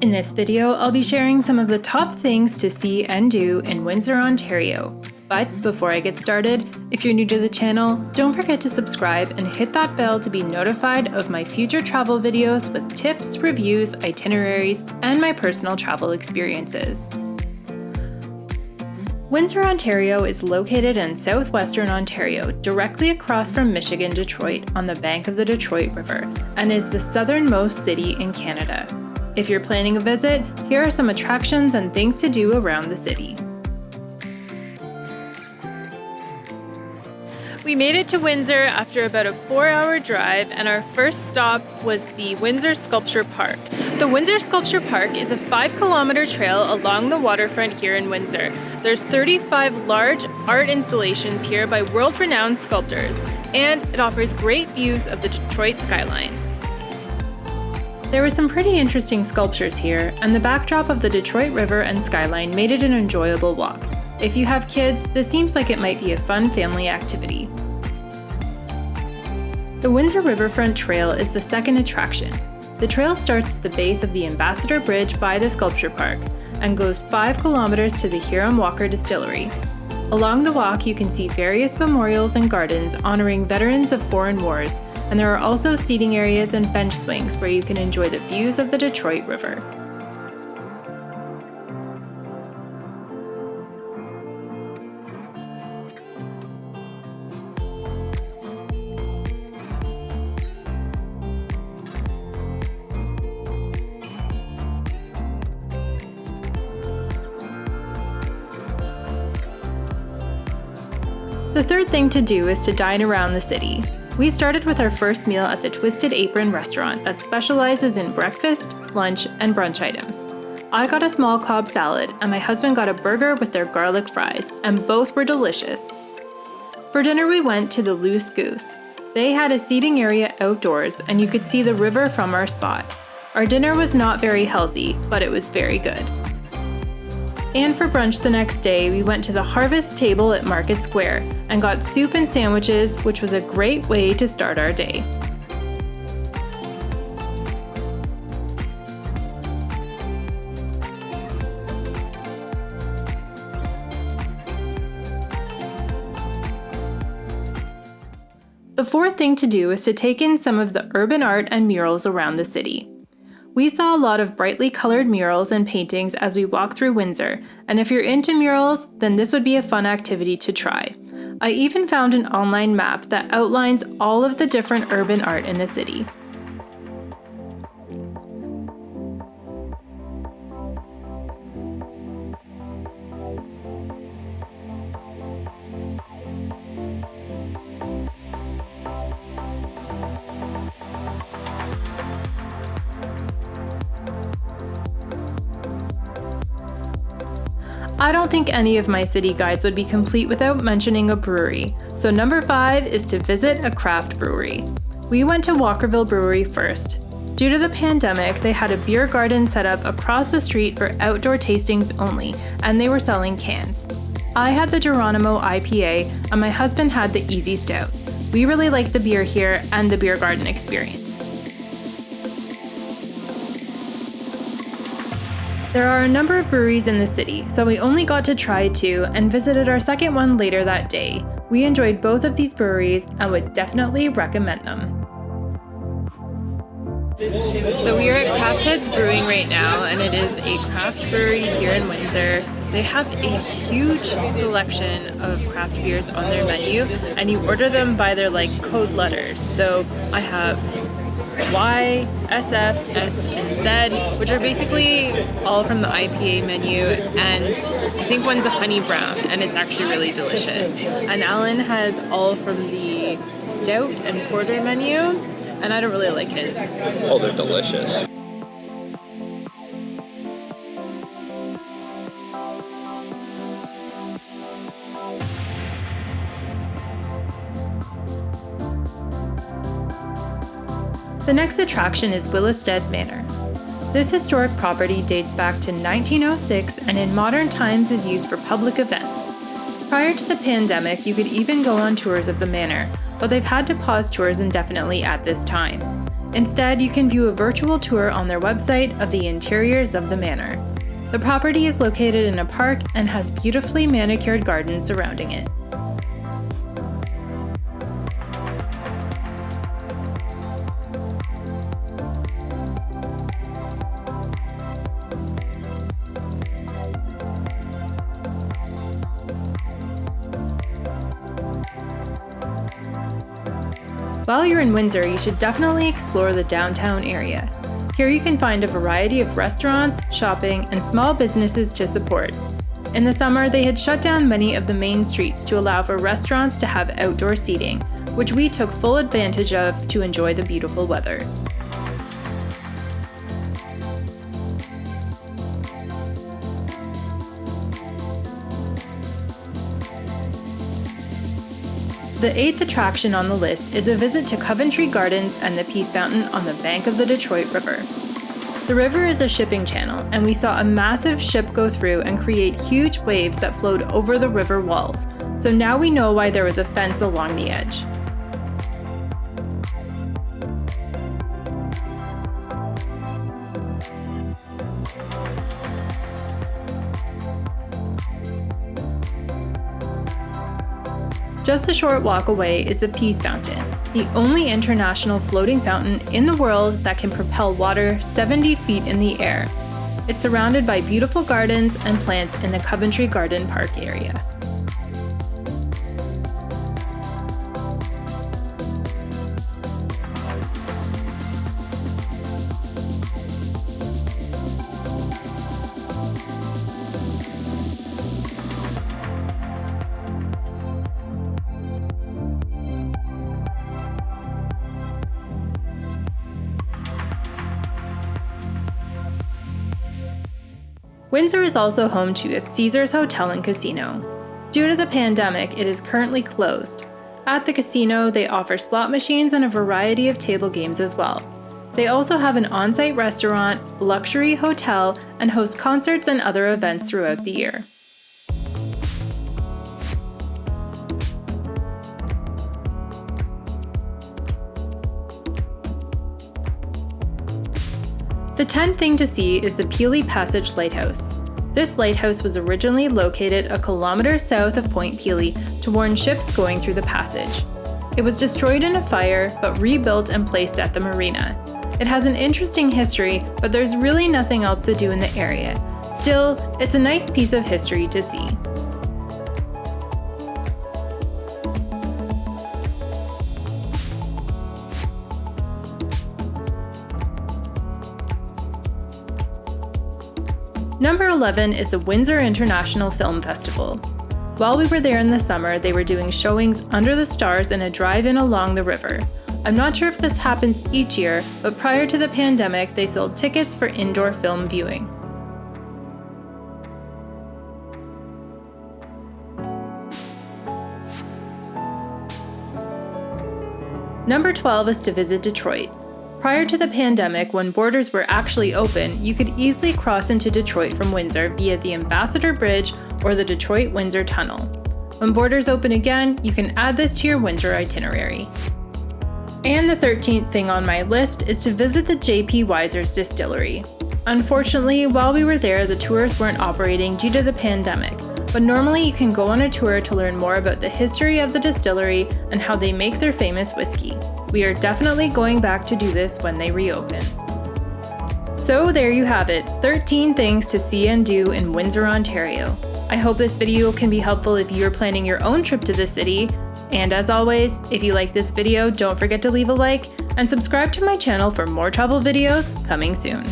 In this video, I'll be sharing some of the top things to see and do in Windsor, Ontario. But before I get started, if you're new to the channel, don't forget to subscribe and hit that bell to be notified of my future travel videos with tips, reviews, itineraries, and my personal travel experiences. Windsor, Ontario is located in southwestern Ontario, directly across from Michigan, Detroit, on the bank of the Detroit River, and is the southernmost city in Canada. If you're planning a visit, here are some attractions and things to do around the city. We made it to Windsor after about a 4-hour drive, and our first stop was the Windsor Sculpture Park. The Windsor Sculpture Park is a 5-kilometer trail along the waterfront here in Windsor. There's 35 large art installations here by world-renowned sculptors, and it offers great views of the Detroit skyline. There were some pretty interesting sculptures here, and the backdrop of the Detroit River and skyline made it an enjoyable walk. If you have kids, this seems like it might be a fun family activity. The Windsor Riverfront Trail is the second attraction. The trail starts at the base of the Ambassador Bridge by the Sculpture Park and goes 5 kilometers to the Huron Walker Distillery. Along the walk, you can see various memorials and gardens honoring veterans of foreign wars, and there are also seating areas and bench swings where you can enjoy the views of the Detroit River. The third thing to do is to dine around the city. We started with our first meal at the Twisted Apron restaurant that specializes in breakfast, lunch, and brunch items. I got a small Cobb salad, and my husband got a burger with their garlic fries, and both were delicious. For dinner, we went to the Loose Goose. They had a seating area outdoors, and you could see the river from our spot. Our dinner was not very healthy, but it was very good. And for brunch the next day, we went to the Harvest Table at Market Square and got soup and sandwiches, which was a great way to start our day. The fourth thing to do is to take in some of the urban art and murals around the city. We saw a lot of brightly colored murals and paintings as we walked through Windsor, and if you're into murals, then this would be a fun activity to try. I even found an online map that outlines all of the different urban art in the city. I don't think any of my city guides would be complete without mentioning a brewery, so number 5 is to visit a craft brewery. We went to Walkerville Brewery first. Due to the pandemic, they had a beer garden set up across the street for outdoor tastings only, and they were selling cans. I had the Geronimo IPA, and my husband had the Easy Stout. We really liked the beer here and the beer garden experience. There are a number of breweries in the city, so we only got to try 2 and visited our second one later that day. We enjoyed both of these breweries and would definitely recommend them. So we are at Craft Heads Brewing right now, and it is a craft brewery here in Windsor. They have a huge selection of craft beers on their menu, and you order them by their code letters. So I have Y, SF, S, and Z, which are basically all from the IPA menu, and I think one's a honey brown, and it's actually really delicious. And Alan has all from the stout and porter menu, and I don't really like his. Oh, they're delicious. The next attraction is Willistead Manor. This historic property dates back to 1906 and in modern times is used for public events. Prior to the pandemic, you could even go on tours of the manor, but they've had to pause tours indefinitely at this time. Instead, you can view a virtual tour on their website of the interiors of the manor. The property is located in a park and has beautifully manicured gardens surrounding it. While you're in Windsor, you should definitely explore the downtown area. Here you can find a variety of restaurants, shopping, and small businesses to support. In the summer, they had shut down many of the main streets to allow for restaurants to have outdoor seating, which we took full advantage of to enjoy the beautiful weather. The eighth attraction on the list is a visit to Coventry Gardens and the Peace Fountain on the bank of the Detroit River. The river is a shipping channel, and we saw a massive ship go through and create huge waves that flowed over the river walls, so now we know why there was a fence along the edge. Just a short walk away is the Peace Fountain, the only international floating fountain in the world that can propel water 70 feet in the air. It's surrounded by beautiful gardens and plants in the Coventry Garden Park area. Windsor is also home to a Caesars Hotel and Casino. Due to the pandemic, it is currently closed. At the casino, they offer slot machines and a variety of table games as well. They also have an on-site restaurant, luxury hotel, and host concerts and other events throughout the year. The 10th thing to see is the Pelee Passage Lighthouse. This lighthouse was originally located a kilometer south of Point Pelee to warn ships going through the passage. It was destroyed in a fire, but rebuilt and placed at the marina. It has an interesting history, but there's really nothing else to do in the area. Still, it's a nice piece of history to see. Number 11 is the Windsor International Film Festival. While we were there in the summer, they were doing showings under the stars in a drive-in along the river. I'm not sure if this happens each year, but prior to the pandemic, they sold tickets for indoor film viewing. Number 12 is to visit Detroit. Prior to the pandemic, when borders were actually open, you could easily cross into Detroit from Windsor via the Ambassador Bridge or the Detroit-Windsor Tunnel. When borders open again, you can add this to your Windsor itinerary. And the 13th thing on my list is to visit the J.P. Wiser's Distillery. Unfortunately, while we were there, the tours weren't operating due to the pandemic, but normally you can go on a tour to learn more about the history of the distillery and how they make their famous whiskey. We are definitely going back to do this when they reopen. So there you have it, 13 things to see and do in Windsor, Ontario. I hope this video can be helpful if you're planning your own trip to the city. And as always, if you like this video, don't forget to leave a like and subscribe to my channel for more travel videos coming soon.